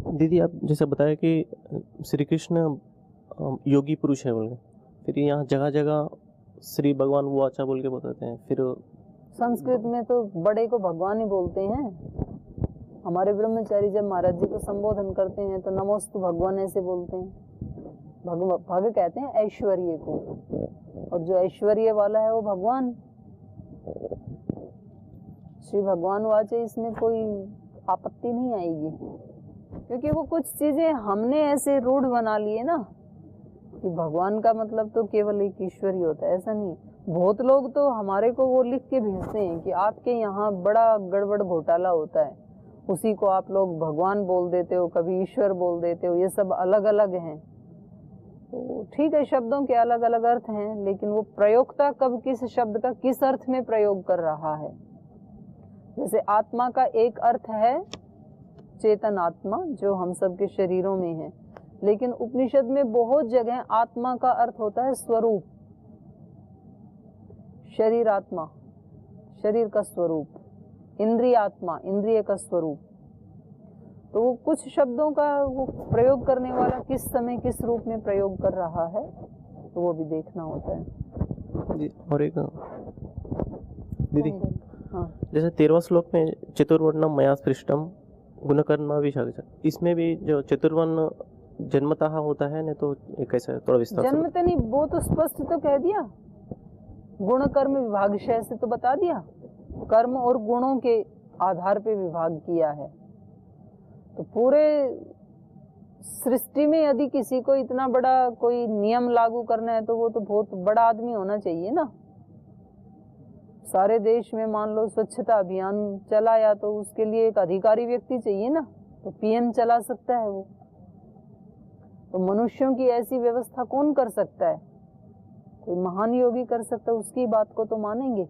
दीदी आप जैसे बताया कि श्री कृष्ण योगी पुरुष है बोल के, फिर यहाँ जगह जगह श्री भगवान वो अच्छा बोल के बताते हैं। फिर संस्कृत में तो बड़े को भगवान ही बोलते हैं। हमारे ब्रह्मचारी जब महाराज जी को संबोधन करते हैं तो नमोस्तु भगवान ऐसे बोलते हैं। भग कहते हैं ऐश्वर्य को, और जो ऐश्वर्य वाला है वो भगवान श्री भगवान वाचे, इसमें कोई आपत्ति नहीं आएगी। क्योंकि वो कुछ चीजें हमने ऐसे रूढ़ बना लिए ना कि भगवान का मतलब तो केवल एक ईश्वर ही होता है, ऐसा नहीं। बहुत लोग तो हमारे को वो लिख के भेजते हैं कि आपके यहाँ बड़ा गड़बड़ घोटाला होता है, उसी को आप लोग भगवान बोल देते हो, कभी ईश्वर बोल देते हो, ये सब अलग अलग हैं। तो ठीक है, शब्दों के अलग अलग अर्थ हैं, लेकिन वो प्रयोक्ता कब किस शब्द का किस अर्थ में प्रयोग कर रहा है। जैसे आत्मा का एक अर्थ है चेतन आत्मा, जो हम सब के शरीरों में है, लेकिन उपनिषद में बहुत जगह आत्मा का अर्थ होता है स्वरूप, शरीर आत्मा, शरीर का स्वरूप, इंद्रिय आत्मा, इंद्रिय का स्वरूप। तो वो कुछ शब्दों का वो प्रयोग करने वाला किस समय किस रूप में प्रयोग कर रहा है, तो वो भी देखना होता है। और एक दीदी, हाँ, जैसे 13वां श्लोक में चतुर्वर्णम मया सृष्टम गुणकर्मा विशाखा, इसमें भी जो चतुर्वर्ण जन्मतः होता है ना, तो कैसा है, थोड़ा विस्तार से जन्मतः नहीं, वो तो स्पष्ट तो कह दिया, गुण कर्म विभागशय से तो बता दिया, कर्म और गुणों के आधार पे विभाग किया है। तो पूरे सृष्टि में यदि किसी को इतना बड़ा कोई नियम लागू करना है तो वो तो बहुत बड़ा आदमी होना चाहिए ना। सारे देश में मान लो स्वच्छता अभियान चलाया तो उसके लिए एक अधिकारी व्यक्ति चाहिए ना, तो पीएम चला सकता है वो। तो मनुष्यों की ऐसी व्यवस्था कौन कर सकता है? कोई महान योगी कर सकता है, उसकी बात को तो मानेंगे।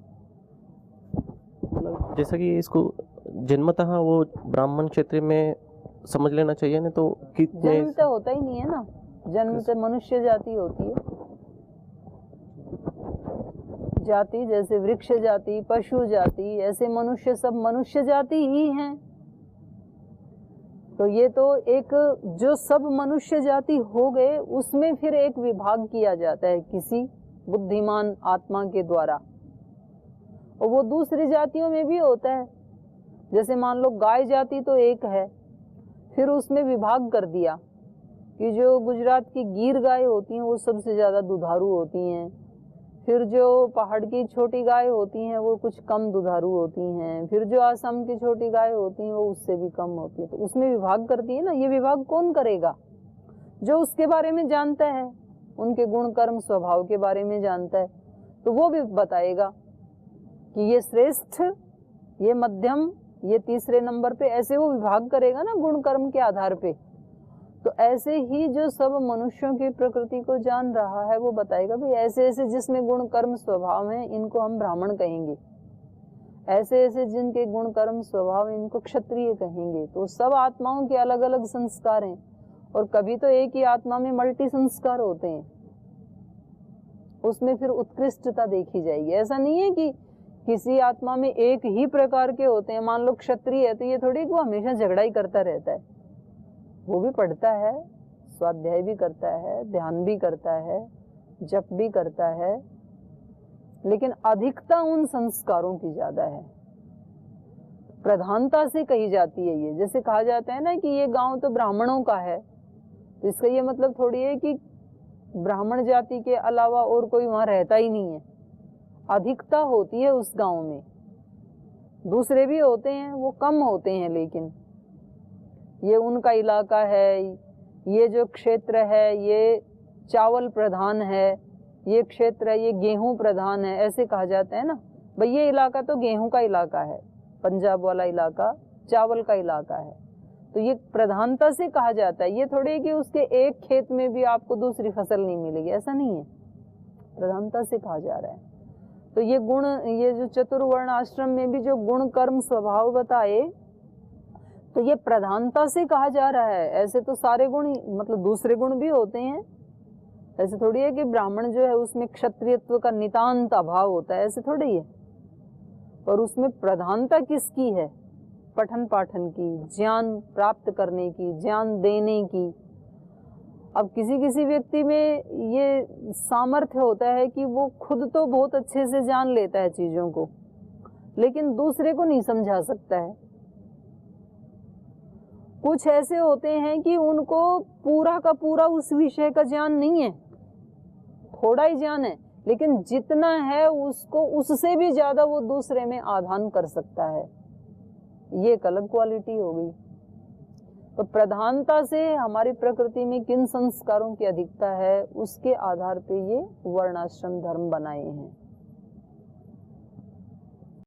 जैसा कि इसको जन्मतः वो ब्राह्मण क्षेत्र में समझ लेना चाहिए ना, तो कितने जन्म तो होता ही नहीं है ना, जन्म से मनुष्य जाति होती है। जाति जैसे वृक्ष जाति, पशु जाति, ऐसे मनुष्य सब मनुष्य जाति ही हैं। तो ये तो एक जो सब मनुष्य जाति हो गए, उसमें फिर एक विभाग किया जाता है किसी बुद्धिमान आत्मा के द्वारा, और वो दूसरी जातियों में भी होता है। जैसे मान लो गाय जाति तो एक है, फिर उसमें विभाग कर दिया कि जो गुजरात की गिर गाय होती हैं वो सबसे ज्यादा दुधारू होती हैं, फिर जो पहाड़ की छोटी गाय होती हैं वो कुछ कम दुधारू होती हैं, फिर जो असम की छोटी गाय होती हैं वो उससे भी कम होती है। तो उसमें विभाग करती है ना। ये विभाग कौन करेगा? जो उसके बारे में जानता है, उनके गुण कर्म स्वभाव के बारे में जानता है, तो वो भी बताएगा कि ये श्रेष्ठ, ये मध्यम, ये तीसरे नंबर पे, ऐसे वो विभाग करेगा ना गुण कर्म के आधार पे। तो ऐसे ही जो सब मनुष्यों की प्रकृति को जान रहा है वो बताएगा भाई ऐसे ऐसे जिसमें गुण कर्म स्वभाव है इनको हम ब्राह्मण कहेंगे, ऐसे ऐसे जिनके गुण कर्म स्वभाव इनको क्षत्रिय कहेंगे। तो सब आत्माओं के अलग अलग संस्कार हैं, और कभी तो एक ही आत्मा में मल्टी संस्कार होते हैं, उसमें फिर उत्कृष्टता देखी जाएगी। ऐसा नहीं है कि किसी आत्मा में एक ही प्रकार के होते हैं। मान लो क्षत्रिय है तो ये थोड़ी वो हमेशा झगड़ा ही करता रहता है, वो भी पढ़ता है, स्वाध्याय भी करता है, ध्यान भी करता है, जप भी करता है, लेकिन अधिकता उन संस्कारों की ज्यादा है, प्रधानता से कही जाती है ये। जैसे कहा जाता है ना कि ये गांव तो ब्राह्मणों का है, तो इसका ये मतलब थोड़ी है कि ब्राह्मण जाति के अलावा और कोई वहां रहता ही नहीं है। अधिकता होती है उस गांव में, दूसरे भी होते हैं, वो कम होते हैं, लेकिन ये उनका इलाका है, ये जो क्षेत्र है ये चावल प्रधान है, ये क्षेत्र है ये गेहूं प्रधान है, ऐसे कहा जाता है ना। भाई ये इलाका तो गेहूं का इलाका है, पंजाब वाला इलाका चावल का इलाका है, तो ये प्रधानता से कहा जाता है। ये थोड़ी कि उसके एक खेत में भी आपको दूसरी फसल नहीं मिलेगी, ऐसा नहीं है, प्रधानता से कहा जा रहा है। तो ये गुण, ये जो चतुर्वर्ण आश्रम में भी जो गुण कर्म स्वभाव बताए, तो ये प्रधानता से कहा जा रहा है। ऐसे तो सारे गुण मतलब दूसरे गुण भी होते हैं, ऐसे थोड़ी है कि ब्राह्मण जो है उसमें क्षत्रियत्व का नितांत अभाव होता है, ऐसे थोड़ी है। पर उसमें प्रधानता किसकी है? पठन पाठन की, ज्ञान प्राप्त करने की, ज्ञान देने की। अब किसी किसी व्यक्ति में ये सामर्थ्य होता है कि वो खुद तो बहुत अच्छे से जान लेता है चीजों को, लेकिन दूसरे को नहीं समझा सकता है। कुछ ऐसे होते हैं कि उनको पूरा का पूरा उस विषय का ज्ञान नहीं है, थोड़ा ही ज्ञान है, लेकिन जितना है उसको उससे भी ज्यादा वो दूसरे में आदान कर सकता है। ये एक अलग क्वालिटी हो गई। तो प्रधानता से हमारी प्रकृति में किन संस्कारों की अधिकता है, उसके आधार पे ये वर्णाश्रम धर्म बनाए हैं।